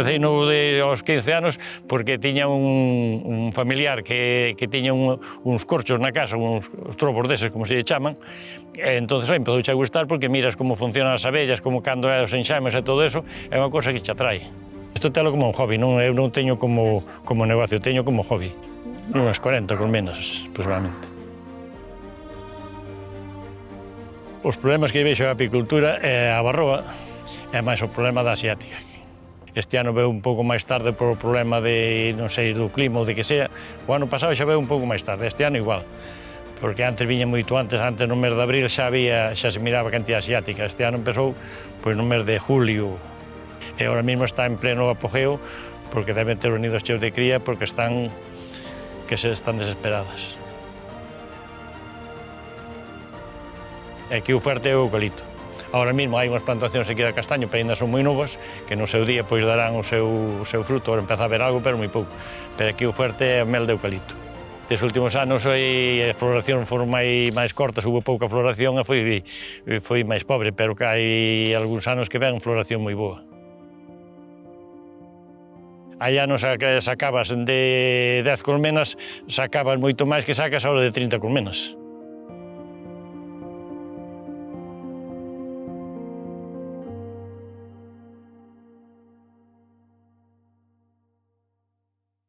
empecé aos 15 anos porque tiña un familiar que tiña uns corchos na casa, uns tropos deses, como se chaman, e entón empezouche a gustar porque miras como funcionan as abellas, como cando é os enxames e todo eso, é unha cosa que te atrae. Isto telo como un hobby, eu non teño como negocio, teño como hobby. Unhas 40 colmenas, aproximadamente. Os problemas que vexo a apicultura é a barroa, é máis o problema da asiática. Este ano veu un pouco máis tarde por o problema de, non sei, do clima ou de que sea. O ano pasado xa veu un pouco máis tarde, este ano igual. Porque antes viña moito antes no mes de abril xa se miraba a cantidad asiática. Este ano empezou pois, no mes de julio. E ahora mesmo está en pleno apogeo porque deben ter os nidos cheos de cría porque están desesperadas. E aquí o fuerte é o eucalipto. Ahora mesmo hai unhas plantacións aquí de castaño, pero ainda son moi novas, que no seu día pois darán o seu fruto, ahora empeza a haber algo, pero moi pouco. Pero aquí o fuerte é o mel de eucalipto. Destes últimos anos a floración foron máis cortas, hubo pouca floración e foi máis pobre, pero que hai algúns anos que ven floración moi boa. Hai anos que sacabas de 10 colmenas, sacabas moito máis que sacas ahora de 30 colmenas.